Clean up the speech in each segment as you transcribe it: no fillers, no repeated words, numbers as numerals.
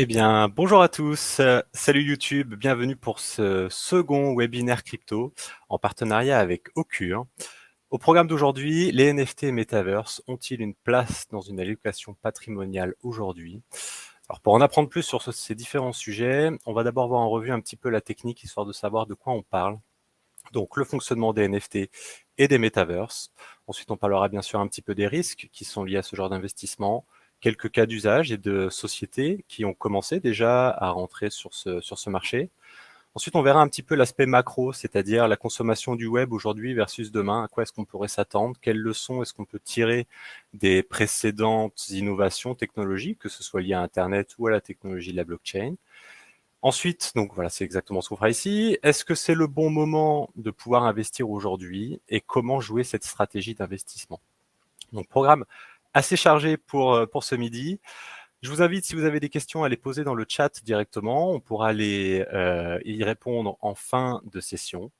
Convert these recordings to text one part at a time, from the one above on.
Eh bien, bonjour à tous, salut YouTube, bienvenue pour ce second webinaire crypto en partenariat avec Occur. Au programme d'aujourd'hui, les NFT et Metaverse ont-ils une place dans une allocation patrimoniale aujourd'hui? Alors pour en apprendre plus sur ces différents sujets, on va d'abord voir en revue un petit peu la technique, histoire de savoir de quoi on parle. Donc le fonctionnement des NFT et des Metaverse. Ensuite, on parlera bien sûr un petit peu des risques qui sont liés à ce genre d'investissement, quelques cas d'usage et de sociétés qui ont commencé déjà à rentrer sur ce marché. Ensuite, on verra un petit peu l'aspect macro, c'est-à-dire la consommation du web aujourd'hui versus demain. À quoi est-ce qu'on pourrait s'attendre? Quelles leçons est-ce qu'on peut tirer des précédentes innovations technologiques, que ce soit lié à Internet ou à la technologie de la blockchain? Ensuite, donc voilà, c'est exactement ce qu'on fera ici. Est-ce que c'est le bon moment de pouvoir investir aujourd'hui et comment jouer cette stratégie d'investissement? Donc, programme assez chargé pour ce midi. Je vous invite, si vous avez des questions, à les poser dans le chat directement. On pourra y répondre en fin de session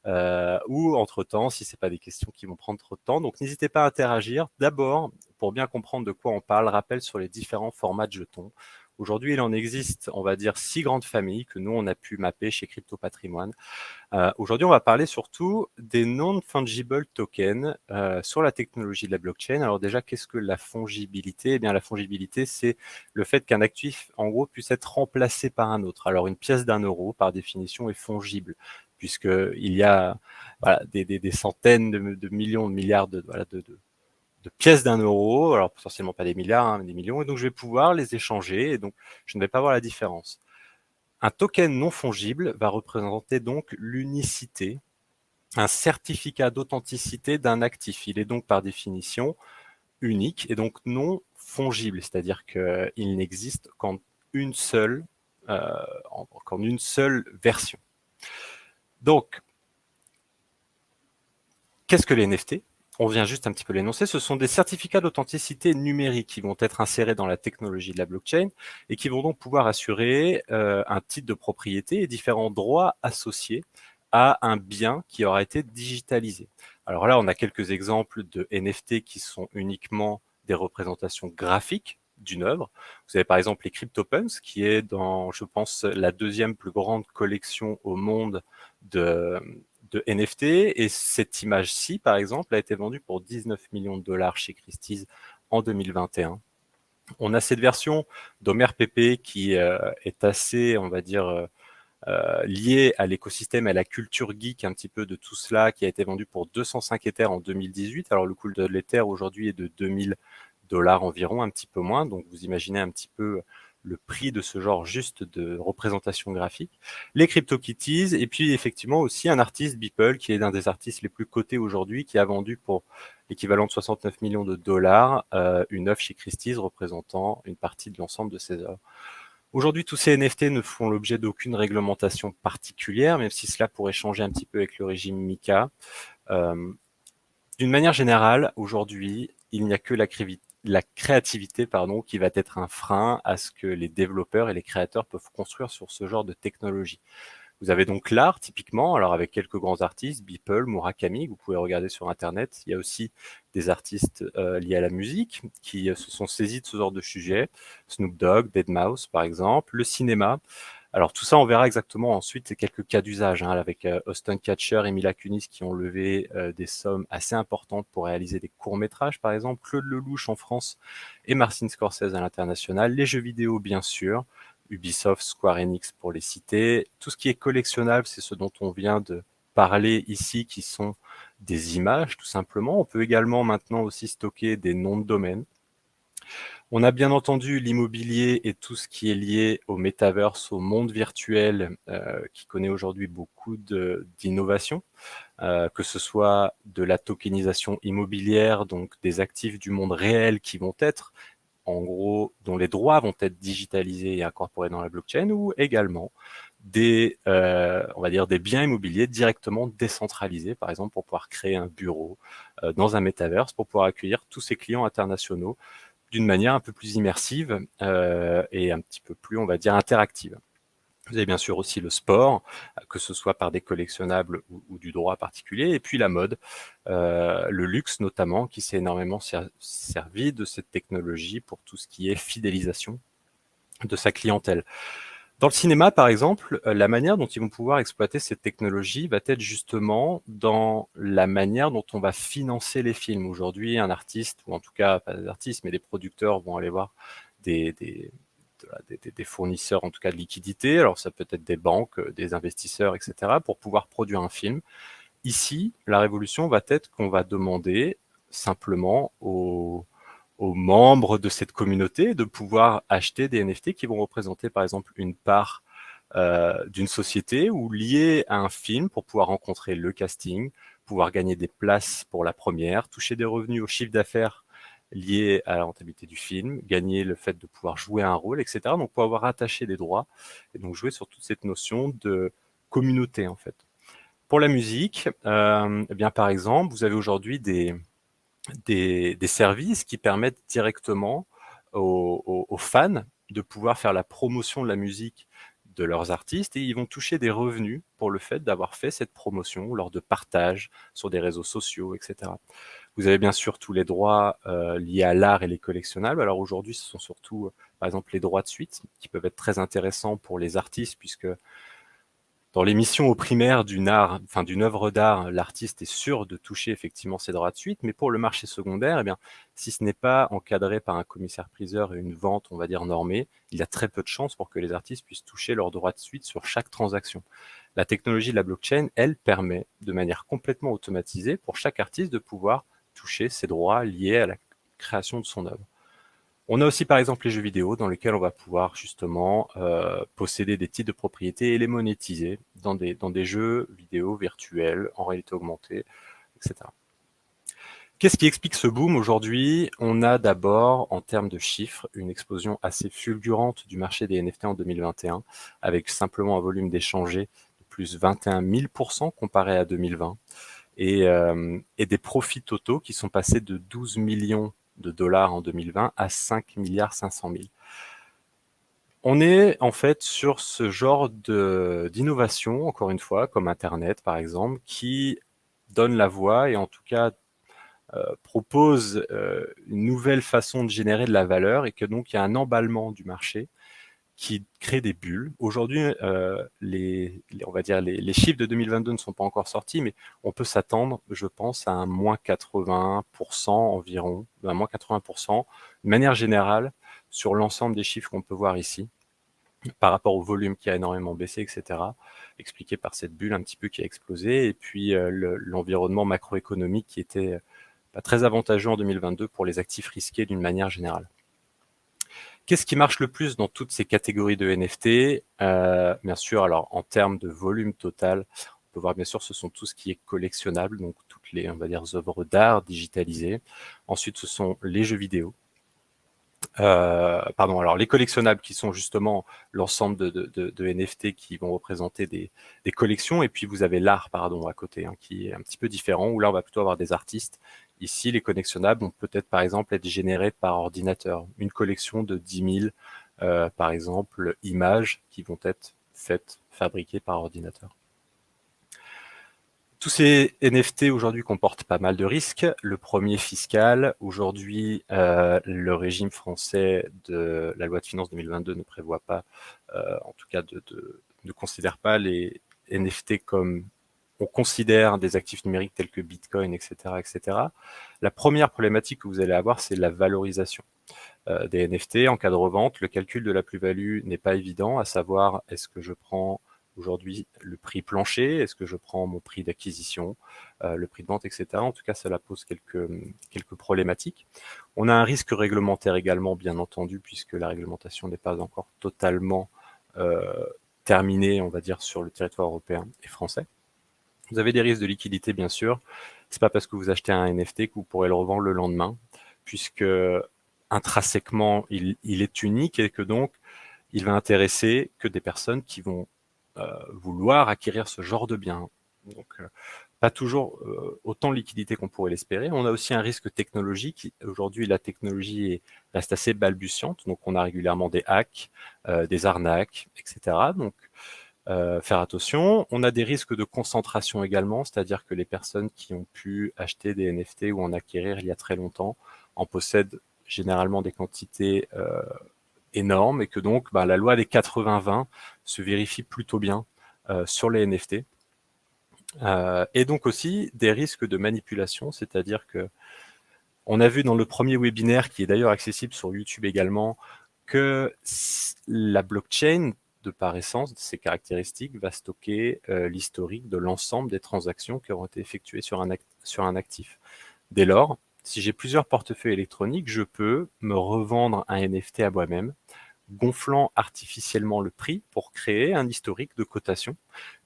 ou entre-temps, si ce n'est pas des questions qui vont prendre trop de temps. Donc, n'hésitez pas à interagir. D'abord, pour bien comprendre de quoi on parle, rappel sur les différents formats de jetons. Aujourd'hui, il en existe, on va dire, 6 grandes familles que nous, on a pu mapper chez Crypto Patrimoine. Aujourd'hui, on va parler surtout des non-fungible tokens sur la technologie de la blockchain. Alors déjà, qu'est-ce que la fongibilité? Eh bien, la fongibilité, c'est le fait qu'un actif, en gros, puisse être remplacé par un autre. Alors, une pièce d'1 euro, par définition, est fongible, puisqu'il y a voilà, des centaines de millions, de milliards de pièces d'1 euro, alors potentiellement pas des milliards, hein, mais des millions, et donc je vais pouvoir les échanger, et donc je ne vais pas voir la différence. Un token non fongible va représenter donc l'unicité, un certificat d'authenticité d'un actif. Il est donc par définition unique et donc non fongible, c'est-à-dire qu'il n'existe euh, qu'en une seule version. Donc, qu'est-ce que les NFT? On vient juste un petit peu l'énoncer. Ce sont des certificats d'authenticité numérique qui vont être insérés dans la technologie de la blockchain et qui vont donc pouvoir assurer un titre de propriété et différents droits associés à un bien qui aura été digitalisé. Alors là, on a quelques exemples de NFT qui sont uniquement des représentations graphiques d'une œuvre. Vous avez par exemple les CryptoPunks, qui est dans, je pense, la deuxième plus grande collection au monde de, de NFT. Et cette image-ci, par exemple, a été vendue pour 19 millions de dollars chez Christie's en 2021. On a cette version d'Omer Pepe qui est assez, on va dire, liée à l'écosystème, à la culture geek un petit peu de tout cela, qui a été vendue pour 205 Ethers en 2018. Alors le coût de l'Ether aujourd'hui est de 2000 dollars environ, un petit peu moins. Donc vous imaginez un petit peu le prix de ce genre juste de représentation graphique. Les CryptoKitties, et puis effectivement aussi un artiste, Beeple, qui est l'un des artistes les plus cotés aujourd'hui, qui a vendu pour l'équivalent de 69 millions de dollars une œuvre chez Christie's représentant une partie de l'ensemble de ses œuvres. Aujourd'hui, tous ces NFT ne font l'objet d'aucune réglementation particulière, même si cela pourrait changer un petit peu avec le régime MiCA. Euh, D'une manière générale, aujourd'hui, il n'y a que la créativité qui va être un frein à ce que les développeurs et les créateurs peuvent construire sur ce genre de technologie. Vous avez donc l'art, typiquement, alors avec quelques grands artistes, Beeple, Murakami, que vous pouvez regarder sur Internet. Il y a aussi des artistes liés à la musique qui se sont saisis de ce genre de sujet. Snoop Dogg, Deadmau5, par exemple. Le cinéma. Alors tout ça, on verra exactement ensuite quelques cas d'usage, hein, avec Austin Catcher et Mila Kunis qui ont levé des sommes assez importantes pour réaliser des courts-métrages, par exemple. Claude Lelouch en France et Martin Scorsese à l'international. Les jeux vidéo, bien sûr. Ubisoft, Square Enix pour les citer. Tout ce qui est collectionnable, c'est ce dont on vient de parler ici, qui sont des images, tout simplement. On peut également maintenant aussi stocker des noms de domaine. On a bien entendu l'immobilier et tout ce qui est lié au metaverse, au monde virtuel, qui connaît aujourd'hui beaucoup d'innovations, que ce soit de la tokenisation immobilière, donc des actifs du monde réel qui vont être en gros, dont les droits vont être digitalisés et incorporés dans la blockchain, ou également on va dire des biens immobiliers directement décentralisés, par exemple pour pouvoir créer un bureau dans un metaverse, pour pouvoir accueillir tous ces clients internationaux d'une manière un peu plus immersive et un petit peu plus, on va dire, interactive. Vous avez bien sûr aussi le sport, que ce soit par des collectionnables ou du droit particulier, et puis la mode, le luxe notamment, qui s'est énormément servi de cette technologie pour tout ce qui est fidélisation de sa clientèle. Dans le cinéma, par exemple, la manière dont ils vont pouvoir exploiter cette technologie va être justement dans la manière dont on va financer les films. Aujourd'hui, un artiste, ou en tout cas pas des artistes, mais des producteurs vont aller voir des fournisseurs, en tout cas de liquidités. Alors ça peut être des banques, des investisseurs, etc., pour pouvoir produire un film. Ici, la révolution va être qu'on va demander simplement aux membres de cette communauté de pouvoir acheter des NFT qui vont représenter par exemple une part d'une société ou liée à un film pour pouvoir rencontrer le casting, pouvoir gagner des places pour la première, toucher des revenus au chiffre d'affaires liés à la rentabilité du film, gagner le fait de pouvoir jouer un rôle, etc. Donc, pour avoir attaché des droits et donc jouer sur toute cette notion de communauté en fait. Pour la musique, eh bien par exemple, vous avez aujourd'hui des services qui permettent directement aux fans de pouvoir faire la promotion de la musique de leurs artistes et ils vont toucher des revenus pour le fait d'avoir fait cette promotion lors de partages sur des réseaux sociaux, etc. Vous avez bien sûr tous les droits liés à l'art et les collectionnables. Alors aujourd'hui, ce sont surtout, par exemple, les droits de suite qui peuvent être très intéressants pour les artistes puisque dans l'émission au primaire d'une art, enfin d'une œuvre d'art, l'artiste est sûr de toucher effectivement ses droits de suite, mais pour le marché secondaire, eh bien, si ce n'est pas encadré par un commissaire-priseur et une vente, on va dire normée, il y a très peu de chances pour que les artistes puissent toucher leurs droits de suite sur chaque transaction. La technologie de la blockchain, elle, permet de manière complètement automatisée pour chaque artiste de pouvoir toucher ses droits liés à la création de son œuvre. On a aussi par exemple les jeux vidéo dans lesquels on va pouvoir justement posséder des titres de propriété et les monétiser dans des jeux vidéo virtuels en réalité augmentée, etc. Qu'est-ce qui explique ce boom aujourd'hui? On a d'abord, en termes de chiffres, une explosion assez fulgurante du marché des NFT en 2021, avec simplement un volume d'échangés de plus 21 000% comparé à 2020, et des profits totaux qui sont passés de 12 millions de dollars en 2020 à 5 milliards 500 000. On est en fait sur ce genre d'innovation, encore une fois, comme Internet par exemple, qui donne la voie et en tout cas propose une nouvelle façon de générer de la valeur et que donc il y a un emballement du marché qui crée des bulles. Aujourd'hui, on va dire les chiffres de 2022 ne sont pas encore sortis, mais on peut s'attendre, je pense, à un moins 80% environ, un moins 80%, de manière générale, sur l'ensemble des chiffres qu'on peut voir ici, par rapport au volume qui a énormément baissé, etc., expliqué par cette bulle un petit peu qui a explosé, et puis l'environnement macroéconomique qui était pas très avantageux en 2022 pour les actifs risqués d'une manière générale. Qu'est-ce qui marche le plus dans toutes ces catégories de NFT? Bien sûr, alors en termes de volume total, on peut voir bien sûr ce sont tout ce qui est collectionnable, donc toutes les, on va dire, œuvres d'art digitalisées. Ensuite, ce sont les jeux vidéo. Pardon, alors les collectionnables qui sont justement l'ensemble de NFT qui vont représenter des collections, et puis vous avez l'art, pardon, à côté, hein, qui est un petit peu différent, où là on va plutôt avoir des artistes. Ici, les collectionnables vont peut-être par exemple être générés par ordinateur. Une collection de 10 000, par exemple, images qui vont être faites, fabriquées par ordinateur. Tous ces NFT aujourd'hui comportent pas mal de risques. Le premier fiscal, aujourd'hui le régime français de la loi de finances 2022 ne prévoit pas, en tout cas ne considère pas les NFT comme on considère des actifs numériques tels que Bitcoin, etc., etc. La première problématique que vous allez avoir, c'est la valorisation des NFT en cas de revente. Le calcul de la plus-value n'est pas évident, à savoir est-ce que je prends aujourd'hui le prix plancher, est-ce que je prends mon prix d'acquisition, le prix de vente, etc. En tout cas, cela pose quelques problématiques. On a un risque réglementaire également, bien entendu, puisque la réglementation n'est pas encore totalement terminée, on va dire, sur le territoire européen et français. Vous avez des risques de liquidité, bien sûr. C'est pas parce que vous achetez un NFT que vous pourrez le revendre le lendemain, puisque intrinsèquement, il est unique et que donc, il va intéresser que des personnes qui vont vouloir acquérir ce genre de bien. Donc, pas toujours autant de liquidité qu'on pourrait l'espérer. On a aussi un risque technologique. Aujourd'hui, la technologie reste assez balbutiante, donc on a régulièrement des hacks, des arnaques, etc. Donc, faire attention. On a des risques de concentration également, c'est-à-dire que les personnes qui ont pu acheter des NFT ou en acquérir il y a très longtemps en possèdent généralement des quantités énorme et que donc la loi des 80-20 se vérifie plutôt bien sur les NFT. Et donc aussi des risques de manipulation, c'est-à-dire que on a vu dans le premier webinaire, qui est d'ailleurs accessible sur YouTube également, que la blockchain, de par essence, de ses caractéristiques, va stocker l'historique de l'ensemble des transactions qui auront été effectuées sur un actif. Dès lors, si j'ai plusieurs portefeuilles électroniques, je peux me revendre un NFT à moi-même, gonflant artificiellement le prix pour créer un historique de cotation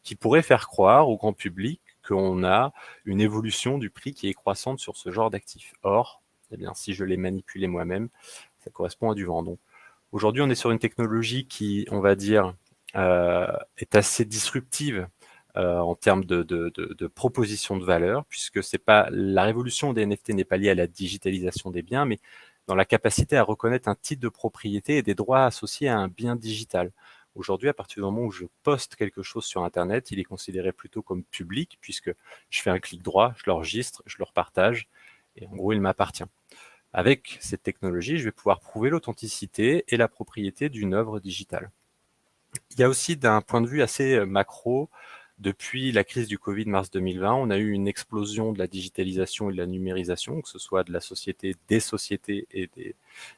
qui pourrait faire croire au grand public qu'on a une évolution du prix qui est croissante sur ce genre d'actifs. Or, eh bien, si je l'ai manipulé moi-même, ça correspond à du vent. Donc, aujourd'hui, on est sur une technologie qui, on va dire, est assez disruptive en termes de proposition de valeur, puisque c'est pas la révolution des NFT n'est pas liée à la digitalisation des biens, mais dans la capacité à reconnaître un titre de propriété et des droits associés à un bien digital. Aujourd'hui, à partir du moment où je poste quelque chose sur Internet, il est considéré plutôt comme public, puisque je fais un clic droit, je l'enregistre, je le repartage, et en gros, il m'appartient. Avec cette technologie, je vais pouvoir prouver l'authenticité et la propriété d'une œuvre digitale. Il y a aussi, d'un point de vue assez macro, depuis la crise du Covid mars 2020, on a eu une explosion de la digitalisation et de la numérisation, que ce soit de la société, des sociétés et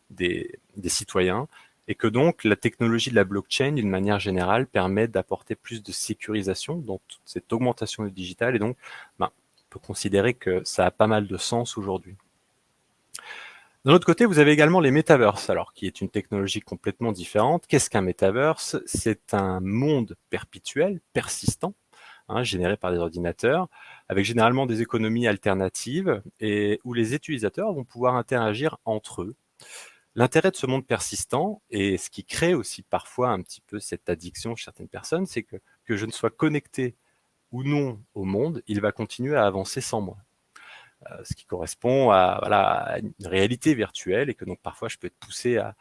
des citoyens, et que donc la technologie de la blockchain, d'une manière générale, permet d'apporter plus de sécurisation dans toute cette augmentation du digital, et donc on peut considérer que ça a pas mal de sens aujourd'hui. D'un autre côté, vous avez également les metaverses, alors qui est une technologie complètement différente. Qu'est-ce qu'un metaverse? C'est un monde perpétuel, persistant, généré par des ordinateurs, avec généralement des économies alternatives et où les utilisateurs vont pouvoir interagir entre eux. L'intérêt de ce monde persistant, et ce qui crée aussi parfois un petit peu cette addiction chez certaines personnes, c'est que je ne sois connecté ou non au monde, il va continuer à avancer sans moi. Ce qui correspond à une réalité virtuelle et que donc parfois je peux être poussé à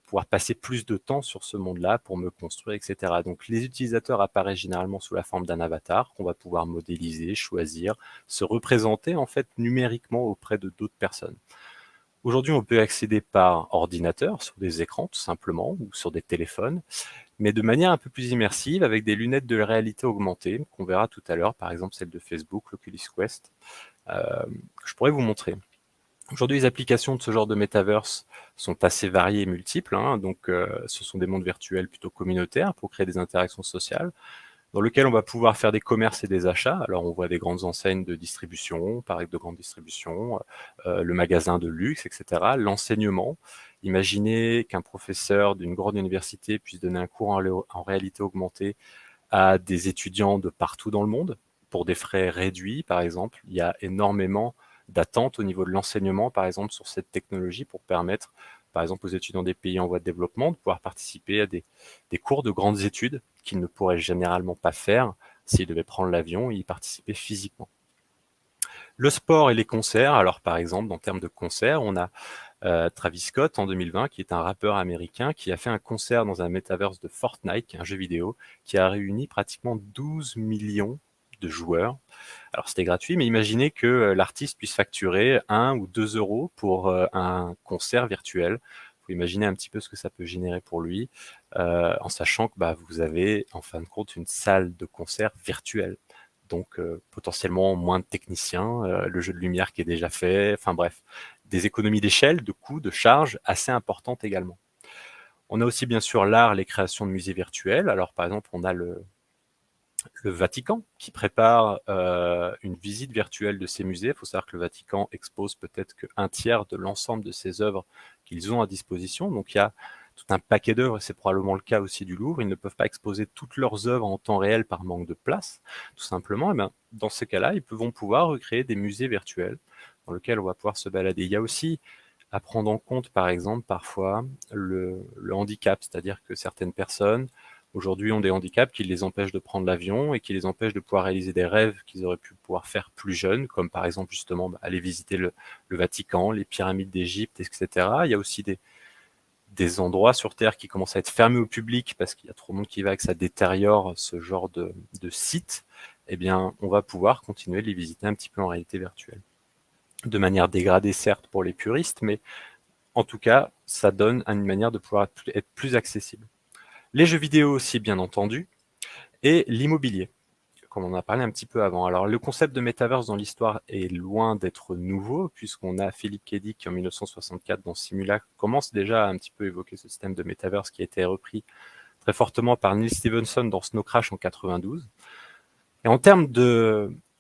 pouvoir passer plus de temps sur ce monde-là pour me construire, etc. Donc les utilisateurs apparaissent généralement sous la forme d'un avatar qu'on va pouvoir modéliser, choisir, se représenter en fait numériquement auprès de d'autres personnes. Aujourd'hui, on peut accéder par ordinateur, sur des écrans tout simplement, ou sur des téléphones, mais de manière un peu plus immersive avec des lunettes de réalité augmentée qu'on verra tout à l'heure, par exemple celle de Facebook, l'Oculus Quest, que je pourrais vous montrer. Aujourd'hui, les applications de ce genre de metaverse sont assez variées et multiples. Donc, ce sont des mondes virtuels plutôt communautaires pour créer des interactions sociales, dans lesquels on va pouvoir faire des commerces et des achats. Alors, on voit des grandes enseignes de distribution, pareil de grande distribution, le magasin de luxe, etc. L'enseignement. Imaginez qu'un professeur d'une grande université puisse donner un cours en réalité augmentée à des étudiants de partout dans le monde, pour des frais réduits, par exemple. Il y a énormément d'attentes au niveau de l'enseignement, par exemple, sur cette technologie pour permettre, par exemple, aux étudiants des pays en voie de développement de pouvoir participer à des cours de grandes études qu'ils ne pourraient généralement pas faire s'ils devaient prendre l'avion et y participer physiquement. Le sport et les concerts, alors par exemple, en termes de concerts, on a Travis Scott en 2020, qui est un rappeur américain, qui a fait un concert dans un metaverse de Fortnite, qui est un jeu vidéo, qui a réuni pratiquement 12 millions de joueurs. Alors c'était gratuit, mais imaginez que l'artiste puisse facturer 1 ou 2 euros pour un concert virtuel. Faut imaginer un petit peu ce que ça peut générer pour lui, en sachant que vous avez en fin de compte une salle de concert virtuelle. Donc potentiellement moins de techniciens, le jeu de lumière qui est déjà fait, enfin bref, des économies d'échelle, de coûts, de charges assez importantes également. On a aussi bien sûr l'art, les créations de musées virtuels. Alors par exemple, on a le Vatican qui prépare une visite virtuelle de ces musées. Il faut savoir que le Vatican expose peut-être qu'un tiers de l'ensemble de ces œuvres qu'ils ont à disposition. Donc il y a tout un paquet d'œuvres, et c'est probablement le cas aussi du Louvre. Ils ne peuvent pas exposer toutes leurs œuvres en temps réel par manque de place, tout simplement. Et bien, dans ces cas-là, ils vont pouvoir recréer des musées virtuels dans lesquels on va pouvoir se balader. Il y a aussi à prendre en compte, par exemple, parfois le handicap, c'est-à-dire que certaines personnes aujourd'hui ont des handicaps qui les empêchent de prendre l'avion et qui les empêchent de pouvoir réaliser des rêves qu'ils auraient pu pouvoir faire plus jeunes, comme par exemple justement aller visiter le Vatican, les pyramides d'Égypte, etc. Il y a aussi des endroits sur Terre qui commencent à être fermés au public parce qu'il y a trop de monde qui va et que ça détériore ce genre de site. Eh bien, on va pouvoir continuer de les visiter un petit peu en réalité virtuelle. De manière dégradée, certes, pour les puristes, mais En tout cas, ça donne une manière de pouvoir être plus accessible. Les jeux vidéo aussi, bien entendu, et l'immobilier, comme on en a parlé un petit peu avant. Alors, le concept de Metaverse dans l'histoire est loin d'être nouveau, puisqu'on a Philip K. Dick qui, en 1964, dans Simulacre, commence déjà à un petit peu évoquer ce système de Metaverse qui a été repris très fortement par Neil Stephenson dans Snow Crash en 92. Et en termes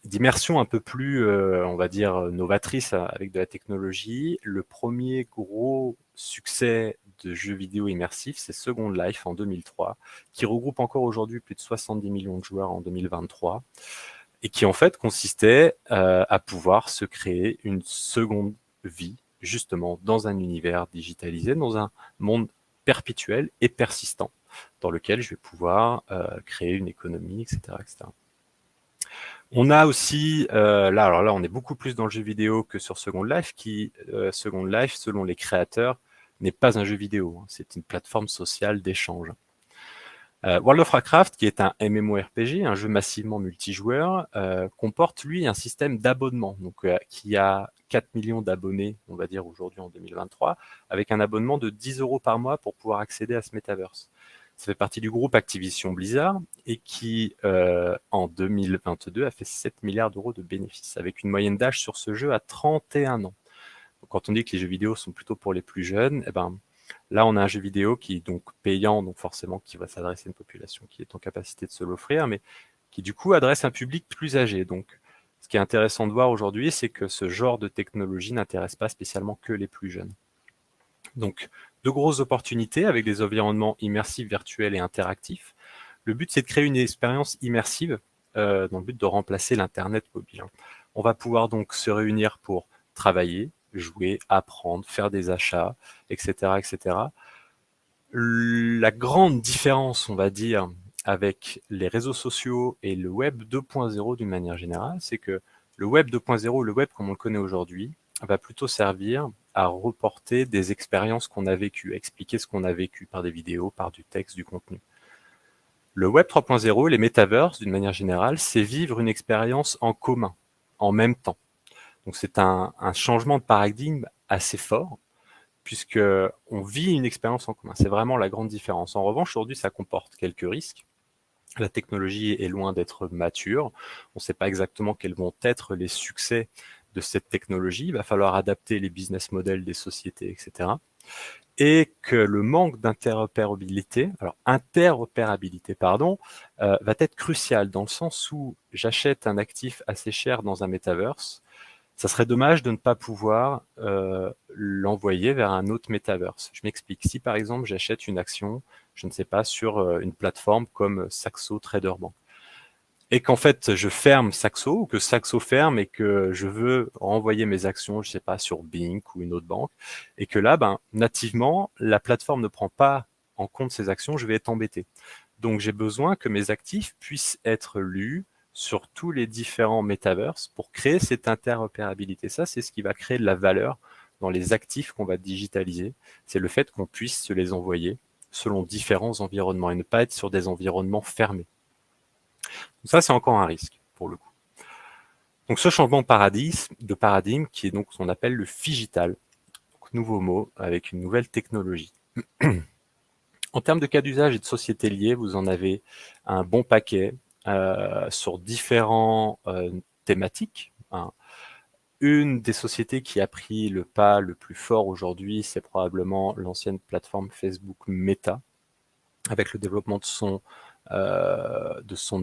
d'immersion un peu plus, on va dire, novatrice avec de la technologie, le premier gros succès de jeux vidéo immersifs, c'est Second Life en 2003, qui regroupe encore aujourd'hui plus de 70 millions de joueurs en 2023, et qui en fait consistait à pouvoir se créer une seconde vie, justement, dans un univers digitalisé, dans un monde perpétuel et persistant, dans lequel je vais pouvoir créer une économie, etc., etc. On a aussi, alors là, on est beaucoup plus dans le jeu vidéo que sur Second Life, qui, Second Life, selon les créateurs, n'est pas un jeu vidéo, hein, c'est une plateforme sociale d'échange. World of Warcraft, qui est un MMORPG, un jeu massivement multijoueur, comporte, lui, un système d'abonnement, donc qui a 4 millions d'abonnés, on va dire aujourd'hui en 2023, avec un abonnement de 10 € par mois pour pouvoir accéder à ce metaverse. Ça fait partie du groupe Activision Blizzard et qui, en 2022, a fait 7 milliards d'euros de bénéfices, avec une moyenne d'âge sur ce jeu à 31 ans. Donc, quand on dit que les jeux vidéo sont plutôt pour les plus jeunes, eh ben, là, on a un jeu vidéo qui est donc payant, donc forcément qui va s'adresser à une population qui est en capacité de se l'offrir, mais qui du coup adresse un public plus âgé. Donc, ce qui est intéressant de voir aujourd'hui, c'est que ce genre de technologie n'intéresse pas spécialement que les plus jeunes. Donc, de grosses opportunités avec des environnements immersifs, virtuels et interactifs. Le but, c'est de créer une expérience immersive dans le but de remplacer l'Internet mobile. On va pouvoir donc se réunir pour travailler, jouer, apprendre, faire des achats, etc., etc. La grande différence, on va dire, avec les réseaux sociaux et le web 2.0 d'une manière générale, c'est que le web 2.0, le web comme on le connaît aujourd'hui, va plutôt servir à reporter des expériences qu'on a vécues, à expliquer ce qu'on a vécu par des vidéos, par du texte, du contenu. Le web 3.0, les metaverses d'une manière générale, c'est vivre une expérience en commun, en même temps. Donc c'est un changement de paradigme assez fort, puisque on vit une expérience en commun. C'est vraiment la grande différence. En revanche, aujourd'hui, ça comporte quelques risques. La technologie est loin d'être mature. On ne sait pas exactement quels vont être les succès de cette technologie. Il va falloir adapter les business models des sociétés, etc. Et que le manque d'interopérabilité, va être crucial dans le sens où j'achète un actif assez cher dans un metaverse. Ça serait dommage de ne pas pouvoir l'envoyer vers un autre metaverse. Je m'explique. Si par exemple j'achète une action, je ne sais pas, sur une plateforme comme Saxo Trader Bank, et qu'en fait je ferme Saxo, ou que Saxo ferme et que je veux renvoyer mes actions, je sais pas, sur Bink ou une autre banque, et que là, ben, nativement, la plateforme ne prend pas en compte ces actions, je vais être embêté. Donc j'ai besoin que mes actifs puissent être lus sur tous les différents metaverses pour créer cette interopérabilité. Ça, c'est ce qui va créer de la valeur dans les actifs qu'on va digitaliser. C'est le fait qu'on puisse se les envoyer selon différents environnements et ne pas être sur des environnements fermés. Donc ça, c'est encore un risque pour le coup. Donc ce changement de paradigme qui est donc ce qu'on appelle le phygital, donc, nouveau mot avec une nouvelle technologie. En termes de cas d'usage et de sociétés liées, vous en avez un bon paquet sur différents thématiques, hein. Une des sociétés qui a pris le pas le plus fort aujourd'hui, c'est probablement l'ancienne plateforme Facebook Meta, avec le développement de son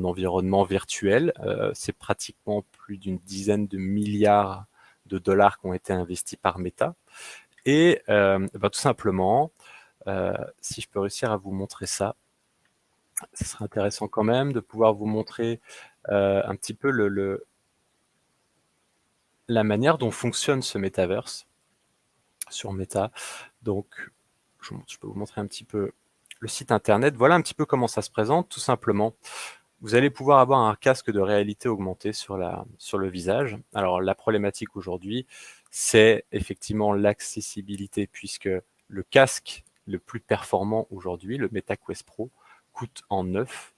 environnement virtuel. C'est pratiquement plus d'une dizaine de milliards de dollars qui ont été investis par Meta. Et tout simplement, si je peux réussir à vous montrer ça, ce serait intéressant quand même de pouvoir vous montrer un petit peu la manière dont fonctionne ce metaverse sur Meta. Donc, je peux vous montrer un petit peu le site internet. Voilà un petit peu comment ça se présente, tout simplement. Vous allez pouvoir avoir un casque de réalité augmentée sur le visage. Alors, la problématique aujourd'hui, c'est effectivement l'accessibilité, puisque le casque le plus performant aujourd'hui, le MetaQuest Pro, coûte en neuf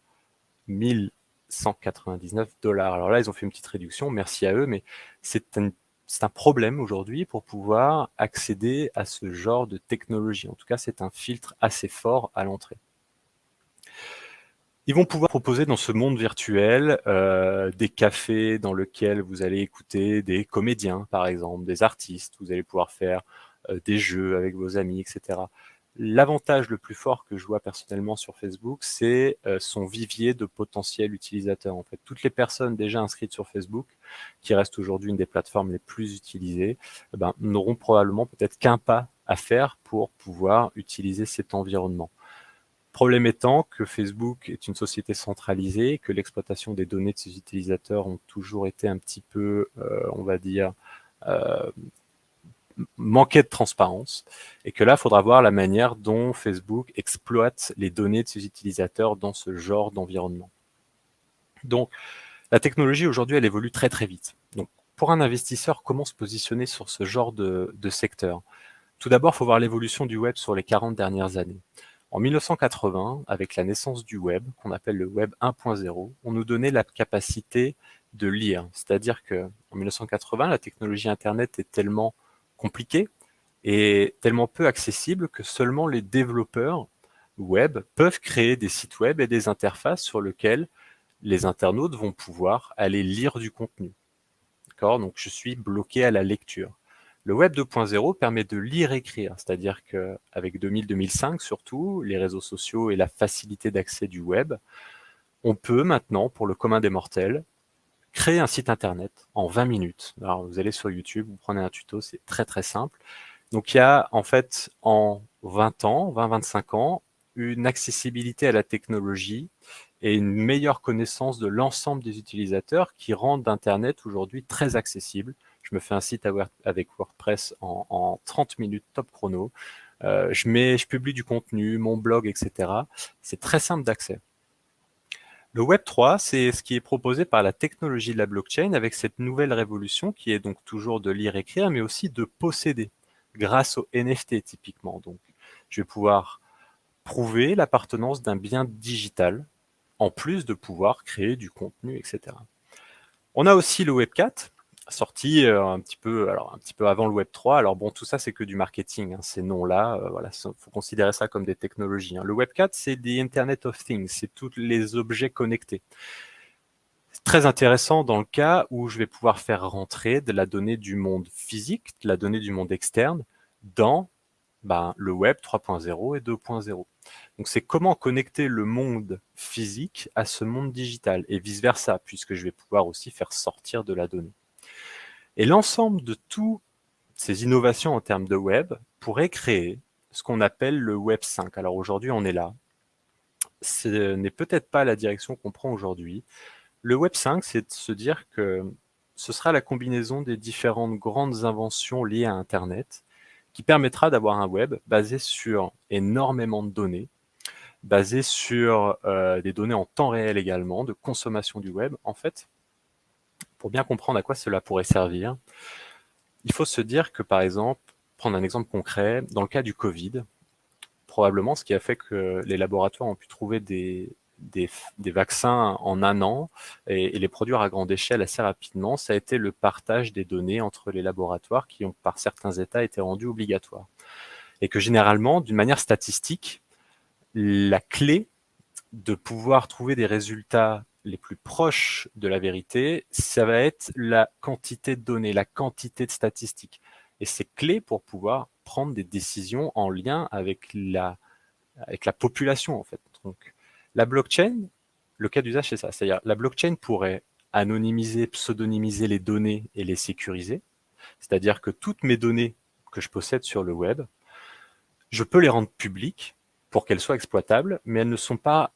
1 199 $. Alors là, ils ont fait une petite réduction, merci à eux, mais c'est une c'est un problème aujourd'hui pour pouvoir accéder à ce genre de technologie. En tout cas, c'est un filtre assez fort à l'entrée. Ils vont pouvoir proposer dans ce monde virtuel des cafés dans lesquels vous allez écouter des comédiens, par exemple, des artistes. Vous allez pouvoir faire des jeux avec vos amis, etc. L'avantage le plus fort que je vois personnellement sur Facebook, c'est son vivier de potentiels utilisateurs. En fait, toutes les personnes déjà inscrites sur Facebook, qui reste aujourd'hui une des plateformes les plus utilisées, n'auront probablement peut-être qu'un pas à faire pour pouvoir utiliser cet environnement. Problème étant que Facebook est une société centralisée, que l'exploitation des données de ses utilisateurs ont toujours été un petit peu, on va dire, euh, manquait de transparence, et que là, il faudra voir la manière dont Facebook exploite les données de ses utilisateurs dans ce genre d'environnement. Donc, la technologie aujourd'hui, elle évolue très très vite. Donc, pour un investisseur, comment se positionner sur ce genre de secteur? Tout d'abord, il faut voir l'évolution du web sur les 40 dernières années. En 1980, avec la naissance du web, qu'on appelle le web 1.0, on nous donnait la capacité de lire. C'est-à-dire que en 1980, la technologie Internet est tellement compliquée et tellement peu accessible que seulement les développeurs web peuvent créer des sites web et des interfaces sur lesquelles les internautes vont pouvoir aller lire du contenu. D'accord ? Donc je suis bloqué à la lecture. Le web 2.0 permet de lire-écrire, c'est-à-dire qu'avec 2000-2005 surtout, les réseaux sociaux et la facilité d'accès du web, on peut maintenant, pour le commun des mortels, créer un site internet en 20 minutes. Alors vous allez sur YouTube, vous prenez un tuto, c'est très très simple. Donc il y a en fait en 20 ans, 20-25 ans, une accessibilité à la technologie et une meilleure connaissance de l'ensemble des utilisateurs qui rendent Internet aujourd'hui très accessible. Je me fais un site avec WordPress en 30 minutes top chrono. Je publie du contenu, mon blog, etc. C'est très simple d'accès. Le Web 3, c'est ce qui est proposé par la technologie de la blockchain avec cette nouvelle révolution qui est donc toujours de lire-écrire, mais aussi de posséder grâce au NFT typiquement. Donc, je vais pouvoir prouver l'appartenance d'un bien digital en plus de pouvoir créer du contenu, etc. On a aussi le Web 4, sorti un petit peu avant le Web 3. Alors bon, tout ça, c'est que du marketing, hein, ces noms-là. Voilà, faut considérer ça comme des technologies, hein. Le Web 4, c'est the Internet of Things, c'est tous les objets connectés. C'est très intéressant dans le cas où je vais pouvoir faire rentrer de la donnée du monde physique, de la donnée du monde externe, dans le web 3.0 et 2.0. Donc c'est comment connecter le monde physique à ce monde digital et vice-versa, puisque je vais pouvoir aussi faire sortir de la donnée. Et l'ensemble de toutes ces innovations en termes de web pourrait créer ce qu'on appelle le web 5. Alors aujourd'hui, on est là. Ce n'est peut-être pas la direction qu'on prend aujourd'hui. Le web 5, c'est de se dire que ce sera la combinaison des différentes grandes inventions liées à Internet qui permettra d'avoir un web basé sur énormément de données, basé sur des données en temps réel également, de consommation du web. En fait, pour bien comprendre à quoi cela pourrait servir, il faut se dire que, par exemple, prendre un exemple concret, dans le cas du Covid, probablement ce qui a fait que les laboratoires ont pu trouver des vaccins en un an et les produire à grande échelle assez rapidement, ça a été le partage des données entre les laboratoires qui ont, par certains États, été rendus obligatoires. Et que généralement, d'une manière statistique, la clé de pouvoir trouver des résultats les plus proches de la vérité, ça va être la quantité de données, la quantité de statistiques. Et c'est clé pour pouvoir prendre des décisions en lien avec la population, en fait. Donc, la blockchain, le cas d'usage, c'est ça. C'est-à-dire, la blockchain pourrait anonymiser, pseudonymiser les données et les sécuriser. C'est-à-dire que toutes mes données que je possède sur le web, je peux les rendre publiques pour qu'elles soient exploitables, mais elles ne sont pas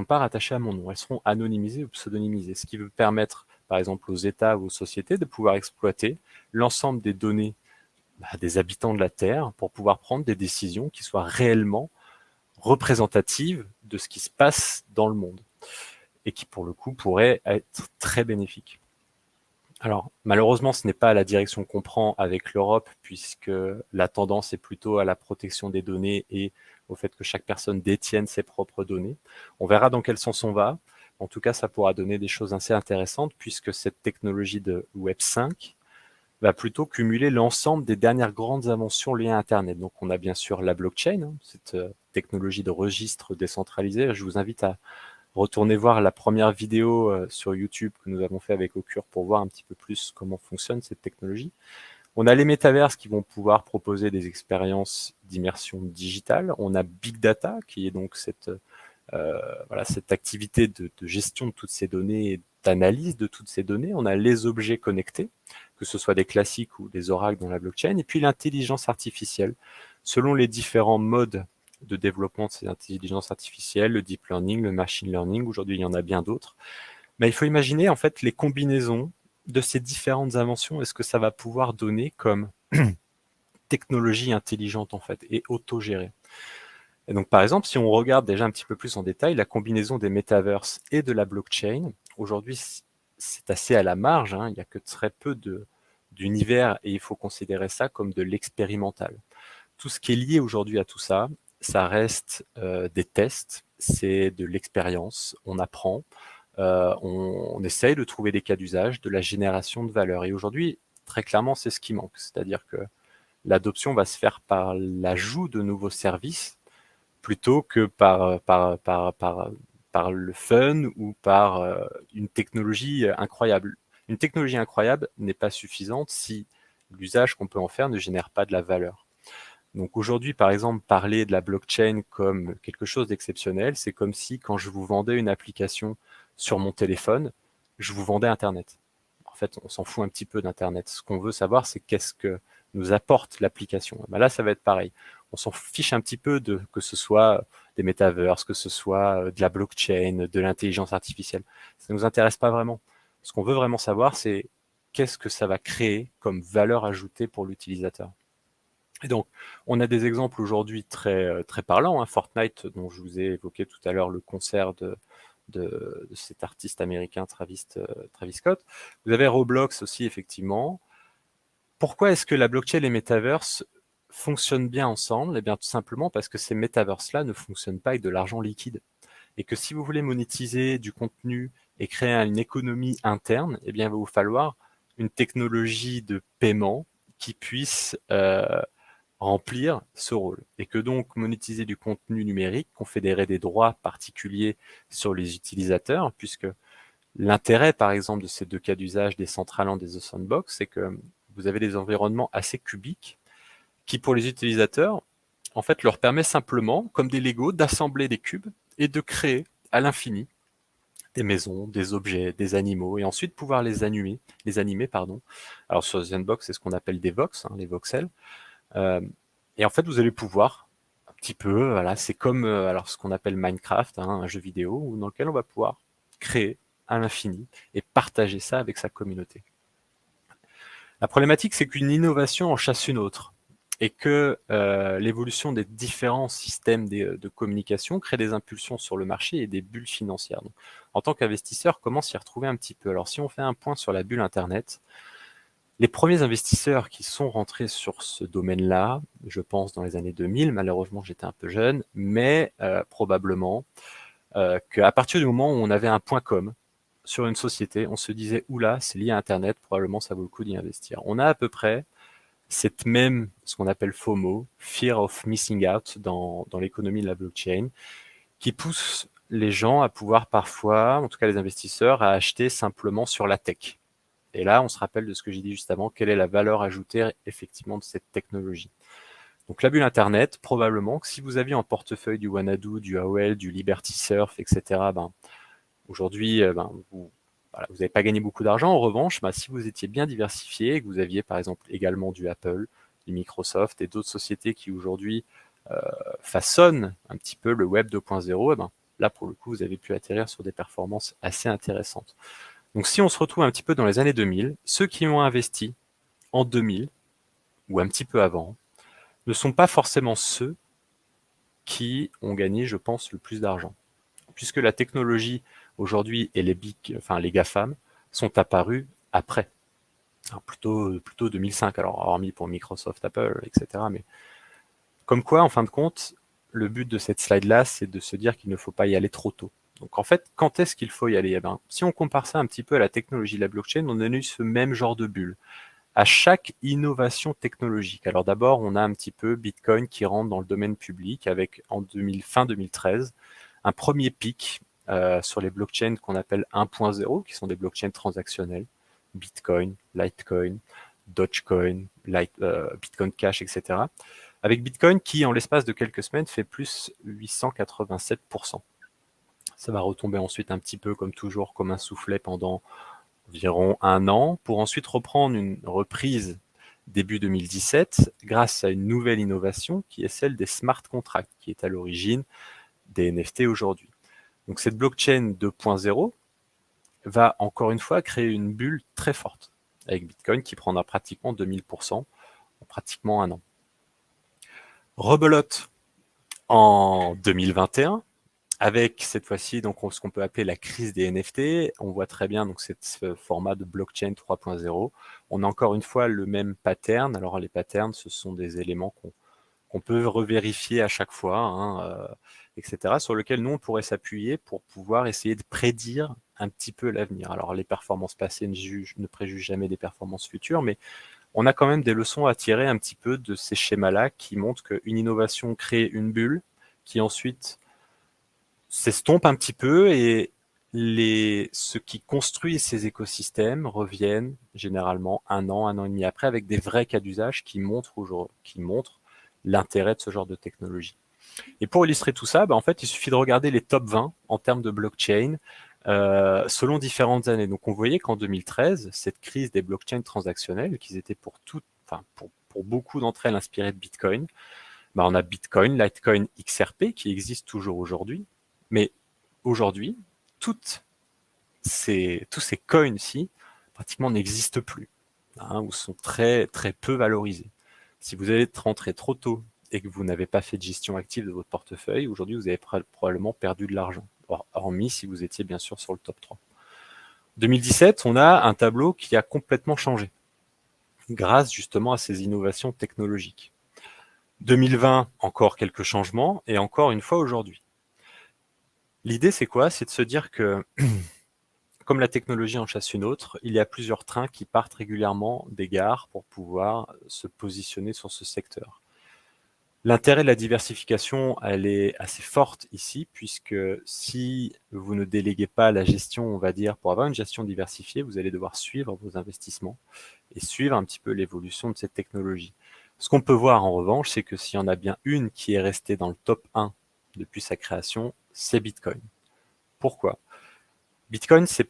rattachées à mon nom. Elles seront anonymisées ou pseudonymisées, ce qui veut permettre, par exemple, aux États ou aux sociétés de pouvoir exploiter l'ensemble des données des habitants de la Terre pour pouvoir prendre des décisions qui soient réellement représentatives de ce qui se passe dans le monde et qui, pour le coup, pourraient être très bénéfiques. Alors, malheureusement, ce n'est pas la direction qu'on prend avec l'Europe, puisque la tendance est plutôt à la protection des données et au fait que chaque personne détienne ses propres données. On verra dans quel sens on va. En tout cas, ça pourra donner des choses assez intéressantes, puisque cette technologie de Web 5 va plutôt cumuler l'ensemble des dernières grandes inventions liées à Internet. Donc on a bien sûr la blockchain, hein, cette technologie de registre décentralisé. Je vous invite à retourner voir la première vidéo sur YouTube que nous avons fait avec Occur pour voir un petit peu plus comment fonctionne cette technologie. On a les métaverses qui vont pouvoir proposer des expériences d'immersion digitale. On a Big Data qui est donc cette activité de gestion de toutes ces données et d'analyse de toutes ces données. On a les objets connectés, que ce soit des classiques ou des oracles dans la blockchain, et puis l'intelligence artificielle. Selon les différents modes de développement de ces intelligences artificielles, le deep learning, le machine learning, aujourd'hui il y en a bien d'autres. Mais il faut imaginer en fait les combinaisons de ces différentes inventions et ce que ça va pouvoir donner comme technologie intelligente en fait et autogérée. Et donc par exemple, si on regarde déjà un petit peu plus en détail la combinaison des metaverses et de la blockchain, aujourd'hui c'est assez à la marge, hein, il n'y a que très peu d'univers et il faut considérer ça comme de l'expérimental. Tout ce qui est lié aujourd'hui à tout ça, ça reste des tests, c'est de l'expérience, on apprend, on essaye de trouver des cas d'usage, de la génération de valeur. Et aujourd'hui, très clairement, c'est ce qui manque. C'est-à-dire que l'adoption va se faire par l'ajout de nouveaux services plutôt que par le fun ou par une technologie incroyable. Une technologie incroyable n'est pas suffisante si l'usage qu'on peut en faire ne génère pas de la valeur. Donc aujourd'hui, par exemple, parler de la blockchain comme quelque chose d'exceptionnel, c'est comme si quand je vous vendais une application sur mon téléphone, je vous vendais Internet. En fait, on s'en fout un petit peu d'Internet. Ce qu'on veut savoir, c'est qu'est-ce que nous apporte l'application. Ben là, ça va être pareil. On s'en fiche un petit peu de que ce soit des metaverses, que ce soit de la blockchain, de l'intelligence artificielle. Ça ne nous intéresse pas vraiment. Ce qu'on veut vraiment savoir, c'est qu'est-ce que ça va créer comme valeur ajoutée pour l'utilisateur. Et donc, on a des exemples aujourd'hui très parlants, hein. Fortnite, dont je vous ai évoqué tout à l'heure le concert de cet artiste américain Travis Scott. Vous avez Roblox aussi, effectivement. Pourquoi est-ce que la blockchain et les metaverses fonctionnent bien ensemble? Eh bien, tout simplement parce que ces metaverses-là ne fonctionnent pas avec de l'argent liquide. Et que si vous voulez monétiser du contenu et créer une économie interne, eh bien, il va vous falloir une technologie de paiement qui puisse remplir ce rôle. Et que donc monétiser du contenu numérique, confédérer des droits particuliers sur les utilisateurs, puisque l'intérêt, par exemple, de ces deux cas d'usage des Decentraland et des Sandbox, c'est que vous avez des environnements assez cubiques qui, pour les utilisateurs, en fait, leur permet simplement, comme des Lego, d'assembler des cubes et de créer à l'infini des maisons, des objets, des animaux, et ensuite pouvoir les animer, pardon. Alors sur Zenbox, c'est ce qu'on appelle des vox, hein, les voxels. Euh, et en fait, vous allez pouvoir un petit peu, voilà, c'est comme alors ce qu'on appelle Minecraft, hein, un jeu vidéo, dans lequel on va pouvoir créer à l'infini et partager ça avec sa communauté. La problématique, c'est qu'une innovation en chasse une autre et que l'évolution des différents systèmes de communication crée des impulsions sur le marché et des bulles financières. Donc, en tant qu'investisseur, comment s'y retrouver un petit peu? Alors, si on fait un point sur la bulle Internet, les premiers investisseurs qui sont rentrés sur ce domaine-là, je pense dans les années 2000, malheureusement j'étais un peu jeune, mais probablement qu'à partir du moment où on avait un point .com sur une société, on se disait oula, c'est lié à Internet, probablement ça vaut le coup d'y investir. On a à peu près cette même, ce qu'on appelle FOMO, Fear of Missing Out dans l'économie de la blockchain, qui pousse les gens à pouvoir parfois, en tout cas les investisseurs, à acheter simplement sur la tech. Et là, on se rappelle de ce que j'ai dit juste avant, quelle est la valeur ajoutée effectivement de cette technologie. Donc la bulle Internet, probablement que si vous aviez en portefeuille du Wanadu, du AOL, du Liberty Surf, etc., aujourd'hui, vous n'avez pas gagné beaucoup d'argent. En revanche, si vous étiez bien diversifié et que vous aviez par exemple également du Apple, du Microsoft et d'autres sociétés qui aujourd'hui façonnent un petit peu le Web 2.0, là pour le coup, vous avez pu atterrir sur des performances assez intéressantes. Donc si on se retrouve un petit peu dans les années 2000, ceux qui ont investi en 2000 ou un petit peu avant ne sont pas forcément ceux qui ont gagné, je pense, le plus d'argent. Puisque la technologie aujourd'hui et les GAFAM sont apparus après. Alors plutôt 2005, alors hormis pour Microsoft, Apple, etc. Mais comme quoi, en fin de compte, le but de cette slide-là, c'est de se dire qu'il ne faut pas y aller trop tôt. Donc en fait, quand est-ce qu'il faut y aller? Si on compare ça un petit peu à la technologie de la blockchain, on a eu ce même genre de bulle. à chaque innovation technologique. Alors d'abord, on a un petit peu Bitcoin qui rentre dans le domaine public avec, fin 2013, un premier pic sur les blockchains qu'on appelle 1.0, qui sont des blockchains transactionnels, Bitcoin, Litecoin, Dogecoin, Bitcoin Cash, etc. Avec Bitcoin qui, en l'espace de quelques semaines, fait plus 887%. Ça va retomber ensuite un petit peu, comme toujours, comme un soufflet pendant environ un an, pour ensuite reprendre une reprise début 2017 grâce à une nouvelle innovation qui est celle des smart contracts, qui est à l'origine des NFT aujourd'hui. Donc cette blockchain 2.0 va encore une fois créer une bulle très forte, avec Bitcoin qui prendra pratiquement 2000% en pratiquement un an. Rebelote en 2021, avec cette fois-ci donc ce qu'on peut appeler la crise des NFT. On voit très bien donc ce format de blockchain 3.0. On a encore une fois le même pattern. Alors les patterns, ce sont des éléments qu'on peut revérifier à chaque fois, hein, etc., sur lesquels nous on pourrait s'appuyer pour pouvoir essayer de prédire un petit peu l'avenir. Alors les performances passées ne préjugent jamais des performances futures, mais on a quand même des leçons à tirer un petit peu de ces schémas-là qui montrent qu'une innovation crée une bulle qui ensuite s'estompe un petit peu et ceux qui construisent ces écosystèmes reviennent généralement un an et demi après avec des vrais cas d'usage qui montrent l'intérêt de ce genre de technologie. Et pour illustrer tout ça, en fait, il suffit de regarder les top 20 en termes de blockchain selon différentes années. Donc on voyait qu'en 2013, cette crise des blockchains transactionnelles, qui étaient pour beaucoup d'entre elles inspirées de Bitcoin, on a Bitcoin, Litecoin, XRP qui existent toujours aujourd'hui, mais aujourd'hui, tous ces coins-ci pratiquement n'existent plus, ou sont très très peu valorisés. Si vous êtes rentré trop tôt et que vous n'avez pas fait de gestion active de votre portefeuille, aujourd'hui vous avez probablement perdu de l'argent, hormis si vous étiez bien sûr sur le top 3. 2017, on a un tableau qui a complètement changé, grâce justement à ces innovations technologiques. 2020, encore quelques changements, et encore une fois aujourd'hui. L'idée, c'est quoi? C'est de se dire que, comme la technologie en chasse une autre, il y a plusieurs trains qui partent régulièrement des gares pour pouvoir se positionner sur ce secteur. L'intérêt de la diversification, elle est assez forte ici, puisque si vous ne déléguez pas la gestion, on va dire, pour avoir une gestion diversifiée, vous allez devoir suivre vos investissements et suivre un petit peu l'évolution de cette technologie. Ce qu'on peut voir en revanche, c'est que s'il y en a bien une qui est restée dans le top 1 depuis sa création, c'est Bitcoin. Pourquoi? Bitcoin, c'est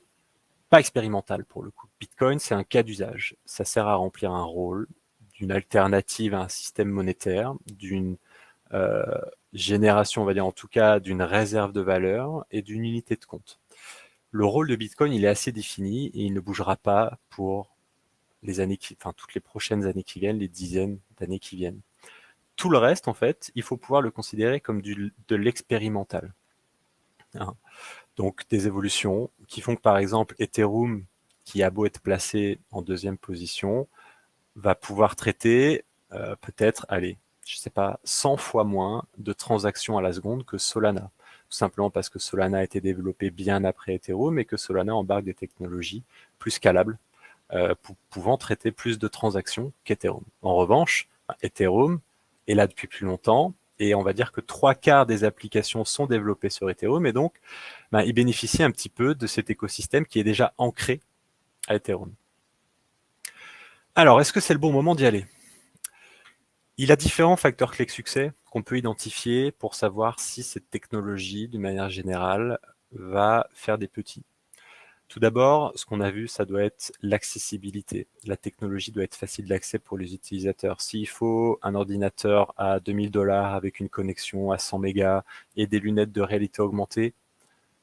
pas expérimental pour le coup. Bitcoin, c'est un cas d'usage. Ça sert à remplir un rôle d'une alternative à un système monétaire, d'une génération, on va dire en tout cas, d'une réserve de valeur et d'une unité de compte. Le rôle de Bitcoin, il est assez défini et il ne bougera pas pour toutes les prochaines années qui viennent, les dizaines d'années qui viennent. Tout le reste, en fait, il faut pouvoir le considérer comme de l'expérimental. Donc des évolutions qui font que, par exemple, Ethereum, qui a beau être placé en deuxième position, va pouvoir traiter peut-être, je sais pas, 100 fois moins de transactions à la seconde que Solana. Tout simplement parce que Solana a été développé bien après Ethereum et que Solana embarque des technologies plus scalables, pouvant traiter plus de transactions qu'Ethereum. En revanche, Ethereum est là depuis plus longtemps et on va dire que 3/4 des applications sont développées sur Ethereum et donc il bénéficie un petit peu de cet écosystème qui est déjà ancré à Ethereum. Alors, est-ce que c'est le bon moment d'y aller? Il y a différents facteurs clés de succès qu'on peut identifier pour savoir si cette technologie, d'une manière générale, va faire des petits. Tout d'abord, ce qu'on a vu, ça doit être l'accessibilité. La technologie doit être facile d'accès pour les utilisateurs. S'il faut un ordinateur à 2000$ avec une connexion à 100 mégas et des lunettes de réalité augmentée,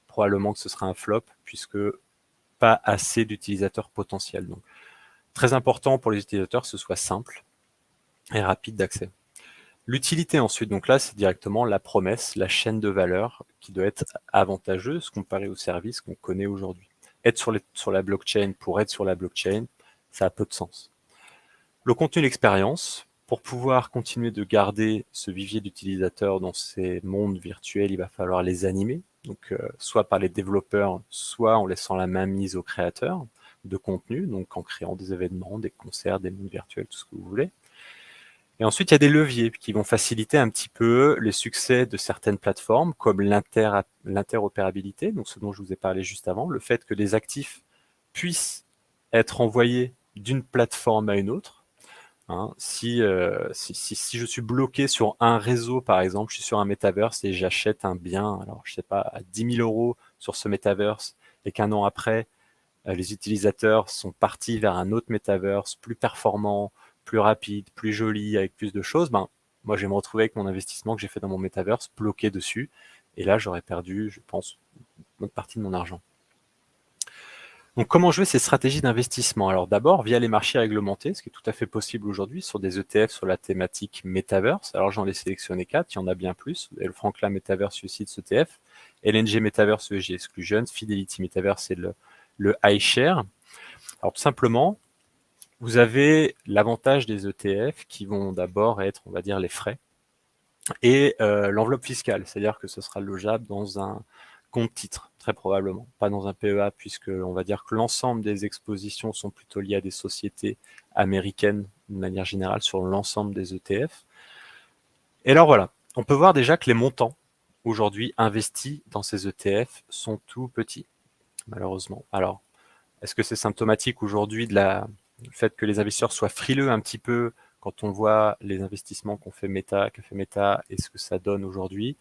probablement que ce sera un flop puisque pas assez d'utilisateurs potentiels. Donc, très important pour les utilisateurs que ce soit simple et rapide d'accès. L'utilité ensuite, donc là, c'est directement la promesse, la chaîne de valeur qui doit être avantageuse comparée aux services qu'on connaît aujourd'hui. Être sur la blockchain pour être sur la blockchain, ça a peu de sens. Le contenu d'expérience, pour pouvoir continuer de garder ce vivier d'utilisateurs dans ces mondes virtuels, il va falloir les animer, donc soit par les développeurs, soit en laissant la main mise aux créateurs. de contenu, donc en créant des événements, des concerts, des mondes virtuels, tout ce que vous voulez. Et ensuite, il y a des leviers qui vont faciliter un petit peu les succès de certaines plateformes, comme l'interopérabilité, donc ce dont je vous ai parlé juste avant, le fait que les actifs puissent être envoyés d'une plateforme à une autre. Hein, si je suis bloqué sur un réseau, par exemple, je suis sur un metaverse et j'achète un bien, alors je sais pas, à 10 000 euros sur ce metaverse, et qu'un an après, les utilisateurs sont partis vers un autre metaverse plus performant, plus rapide, plus joli, avec plus de choses, ben, moi je vais me retrouver avec mon investissement que j'ai fait dans mon metaverse bloqué dessus, et là j'aurais perdu, je pense, une bonne partie de mon argent. Donc comment jouer ces stratégies d'investissement? Alors d'abord via les marchés réglementés, ce qui est tout à fait possible aujourd'hui sur des ETF sur la thématique Metaverse. Alors j'en ai sélectionné 4, il y en a bien plus. Vous avez le Franklin Metaverse UCITS ETF, LNG Metaverse ESG Exclusion, Fidelity Metaverse et le iShare. Alors tout simplement, vous avez l'avantage des ETF qui vont d'abord être, on va dire, les frais et l'enveloppe fiscale, c'est-à-dire que ce sera logeable dans un compte titre, très probablement, pas dans un PEA, puisque on va dire que l'ensemble des expositions sont plutôt liées à des sociétés américaines de manière générale sur l'ensemble des ETF. Et alors voilà, on peut voir déjà que les montants aujourd'hui investis dans ces ETF sont tout petits, malheureusement. Alors, est-ce que c'est symptomatique aujourd'hui du fait que les investisseurs soient frileux un petit peu quand on voit les investissements qu'a fait Meta et ce que ça donne aujourd'hui?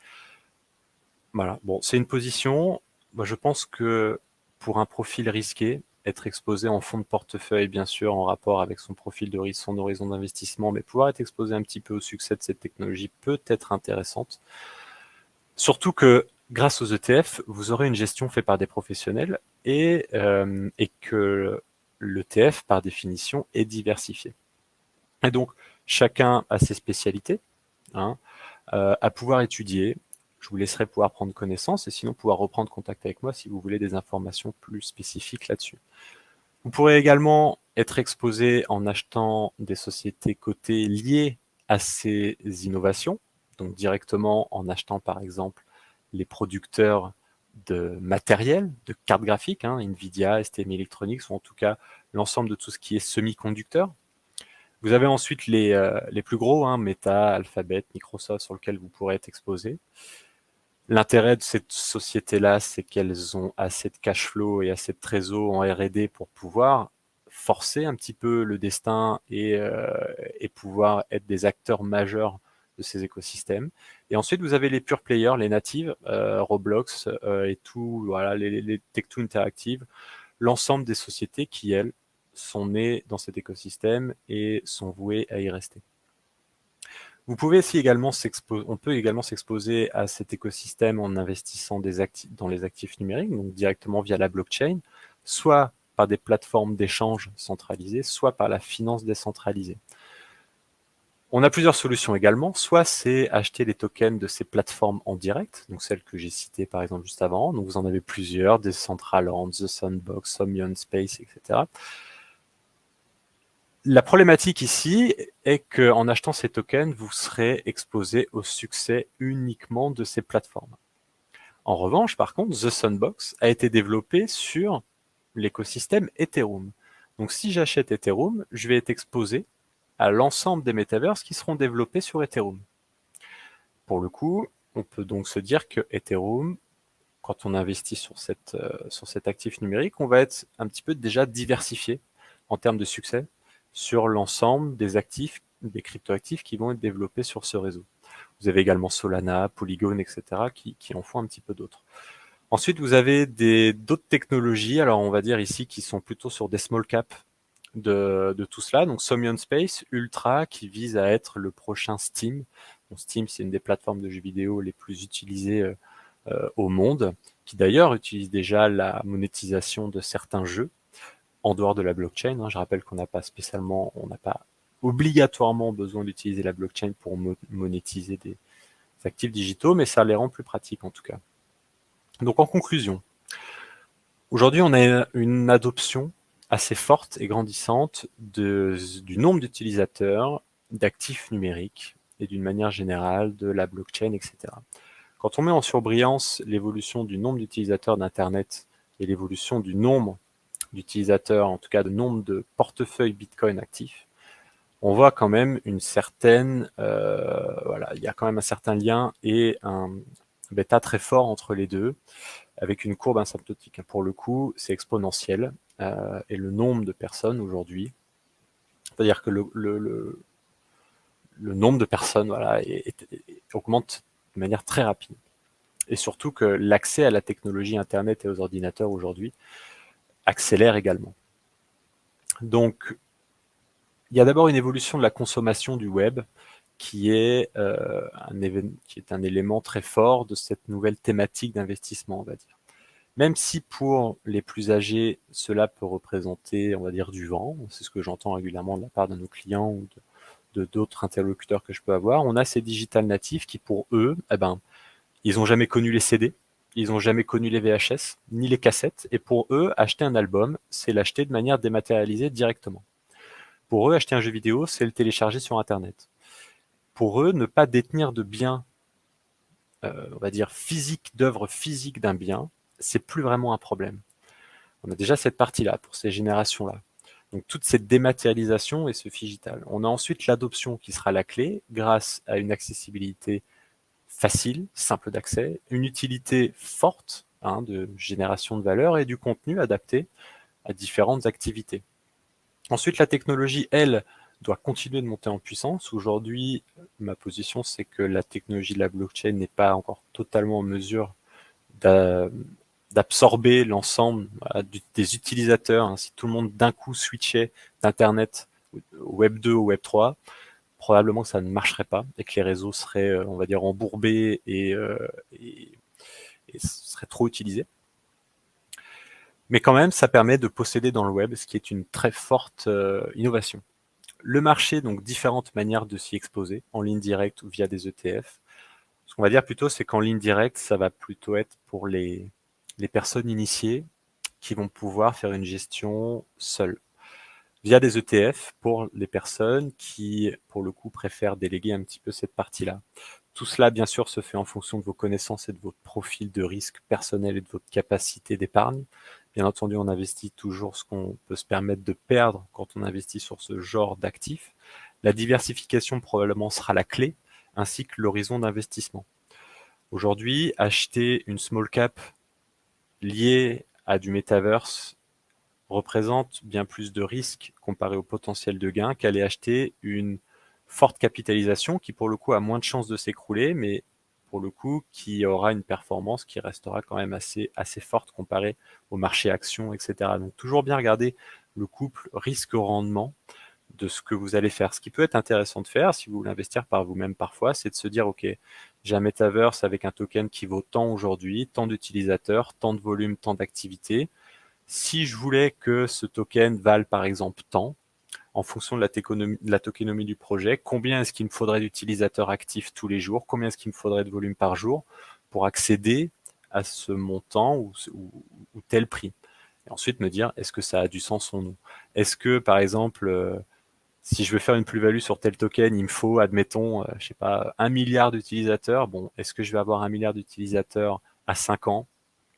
Voilà, bon, c'est une position. Moi, je pense que pour un profil risqué, être exposé en fonds de portefeuille, bien sûr, en rapport avec son profil de risque, son horizon d'investissement, mais pouvoir être exposé un petit peu au succès de cette technologie peut être intéressante. Surtout que grâce aux ETF, vous aurez une gestion faite par des professionnels et que l'ETF, par définition, est diversifié. Et donc, chacun a ses spécialités, hein, à pouvoir étudier. Je vous laisserai pouvoir prendre connaissance et sinon pouvoir reprendre contact avec moi si vous voulez des informations plus spécifiques là-dessus. Vous pourrez également être exposé en achetant des sociétés cotées liées à ces innovations, donc directement en achetant par exemple les producteurs de matériel, de cartes graphiques, hein, Nvidia, STM Electronics, ou en tout cas l'ensemble de tout ce qui est semi-conducteur. Vous avez ensuite les plus gros, hein, Meta, Alphabet, Microsoft, sur lesquels vous pourrez être exposé. L'intérêt de cette société-là, c'est qu'elles ont assez de cash flow et assez de trésor en R&D pour pouvoir forcer un petit peu le destin et pouvoir être des acteurs majeurs de ces écosystèmes. Et ensuite, vous avez les pure players, les natives, Roblox et tout, voilà, les Tech2 Interactive, l'ensemble des sociétés qui, elles, sont nées dans cet écosystème et sont vouées à y rester. Vous pouvez aussi également on peut également s'exposer à cet écosystème en investissant dans les actifs numériques, donc directement via la blockchain, soit par des plateformes d'échange centralisées, soit par la finance décentralisée. On a plusieurs solutions également, soit c'est acheter les tokens de ces plateformes en direct, donc celles que j'ai citées par exemple juste avant, donc vous en avez plusieurs, Decentraland, The Sandbox, Somnium Space, etc. La problématique ici est qu'en achetant ces tokens, vous serez exposé au succès uniquement de ces plateformes. En revanche, par contre, The Sandbox a été développé sur l'écosystème Ethereum. Donc si j'achète Ethereum, je vais être exposé à l'ensemble des metaverses qui seront développés sur Ethereum. Pour le coup, on peut donc se dire que Ethereum, quand on investit sur cet actif numérique, on va être un petit peu déjà diversifié en termes de succès sur l'ensemble des actifs, des cryptoactifs qui vont être développés sur ce réseau. Vous avez également Solana, Polygon, etc. qui en font un petit peu d'autres. Ensuite, vous avez d'autres technologies, alors on va dire ici, qui sont plutôt sur des small caps de tout cela. Donc Somnium Space, Ultra, qui vise à être le prochain Steam. Donc, Steam, c'est une des plateformes de jeux vidéo les plus utilisées au monde, qui d'ailleurs utilise déjà la monétisation de certains jeux en dehors de la blockchain. Hein. Je rappelle qu'on n'a pas spécialement, on n'a pas obligatoirement besoin d'utiliser la blockchain pour monétiser des actifs digitaux, mais ça les rend plus pratiques en tout cas. Donc en conclusion, aujourd'hui on a une adoption assez forte et grandissante du nombre d'utilisateurs d'actifs numériques et d'une manière générale de la blockchain, etc. Quand on met en surbrillance l'évolution du nombre d'utilisateurs d'Internet et l'évolution du nombre d'utilisateurs, en tout cas de nombre de portefeuilles Bitcoin actifs, on voit quand même une certaine, voilà, il y a quand même un certain lien et un bêta très fort entre les deux, avec une courbe asymptotique. Pour le coup, c'est exponentiel, et le nombre de personnes aujourd'hui, c'est-à-dire que le nombre de personnes, voilà, augmente de manière très rapide. Et surtout que l'accès à la technologie Internet et aux ordinateurs aujourd'hui accélère également. Donc, il y a d'abord une évolution de la consommation du web qui est, un élément très fort de cette nouvelle thématique d'investissement, on va dire. Même si pour les plus âgés, cela peut représenter, on va dire, du vent, c'est ce que j'entends régulièrement de la part de nos clients ou de d'autres interlocuteurs que je peux avoir, on a ces digital natifs qui, pour eux, ils n'ont jamais connu les CD, ils n'ont jamais connu les VHS, ni les cassettes, et pour eux, acheter un album, c'est l'acheter de manière dématérialisée directement. Pour eux, acheter un jeu vidéo, c'est le télécharger sur Internet. Pour eux, ne pas détenir de biens, on va dire physiques, d'œuvres physiques d'un bien, c'est plus vraiment un problème. On a déjà cette partie-là pour ces générations-là. Donc toute cette dématérialisation et ce figital. On a ensuite l'adoption qui sera la clé grâce à une accessibilité facile, simple d'accès, une utilité forte de génération de valeur et du contenu adapté à différentes activités. Ensuite, la technologie, elle, doit continuer de monter en puissance. Aujourd'hui, ma position, c'est que la technologie de la blockchain n'est pas encore totalement en mesure d'absorber l'ensemble des utilisateurs. Si tout le monde d'un coup switchait d'Internet au Web 2 au Web 3, probablement que ça ne marcherait pas et que les réseaux seraient, on va dire, embourbés et seraient trop utilisés. Mais quand même, ça permet de posséder dans le web, ce qui est une très forte innovation. Le marché, donc différentes manières de s'y exposer, en ligne directe ou via des ETF. Ce qu'on va dire plutôt, c'est qu'en ligne directe, ça va plutôt être pour les personnes initiées qui vont pouvoir faire une gestion seules. Via des ETF pour les personnes qui, pour le coup, préfèrent déléguer un petit peu cette partie-là. Tout cela, bien sûr, se fait en fonction de vos connaissances et de votre profil de risque personnel et de votre capacité d'épargne. Bien entendu, on investit toujours ce qu'on peut se permettre de perdre quand on investit sur ce genre d'actifs. La diversification probablement sera la clé, ainsi que l'horizon d'investissement. Aujourd'hui, acheter une small cap liée à du metaverse représente bien plus de risques comparé au potentiel de gain qu'aller acheter une forte capitalisation qui, pour le coup, a moins de chances de s'écrouler, mais pour le coup, qui aura une performance qui restera quand même assez forte comparée au marché actions, etc. Donc, toujours bien regarder le couple risque-rendement de ce que vous allez faire. Ce qui peut être intéressant de faire, si vous voulez investir par vous-même parfois, c'est de se dire, OK, j'ai un metaverse avec un token qui vaut tant aujourd'hui, tant d'utilisateurs, tant de volume, tant d'activités. Si je voulais que ce token vale par exemple tant, en fonction de la tokenomie du projet, combien est-ce qu'il me faudrait d'utilisateurs actifs tous les jours, combien est-ce qu'il me faudrait de volume par jour pour accéder à ce montant ou tel prix. Et ensuite me dire, est-ce que ça a du sens ou non? Est-ce que, par exemple, si je veux faire une plus-value sur tel token, il me faut, admettons, je sais pas, 1 milliard d'utilisateurs. Bon, est-ce que je vais avoir 1 milliard d'utilisateurs à 5 ans?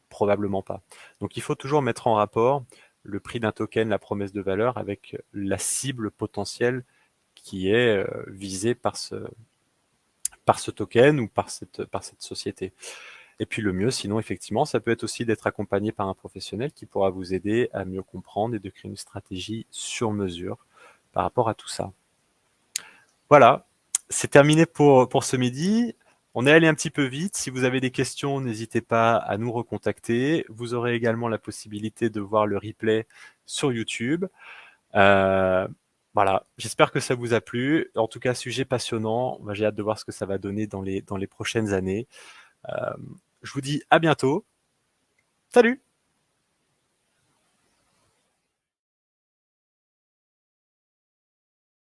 Probablement pas. Donc il faut toujours mettre en rapport le prix d'un token, la promesse de valeur, avec la cible potentielle qui est visée par ce token ou par cette société. Et puis le mieux, sinon, effectivement, ça peut être aussi d'être accompagné par un professionnel qui pourra vous aider à mieux comprendre et de créer une stratégie sur mesure par rapport à tout ça. Voilà, c'est terminé pour ce midi. On est allé un petit peu vite. Si vous avez des questions, n'hésitez pas à nous recontacter. Vous aurez également la possibilité de voir le replay sur YouTube. Voilà, j'espère que ça vous a plu. En tout cas, sujet passionnant. J'ai hâte de voir ce que ça va donner dans les prochaines années. Je vous dis à bientôt. Salut!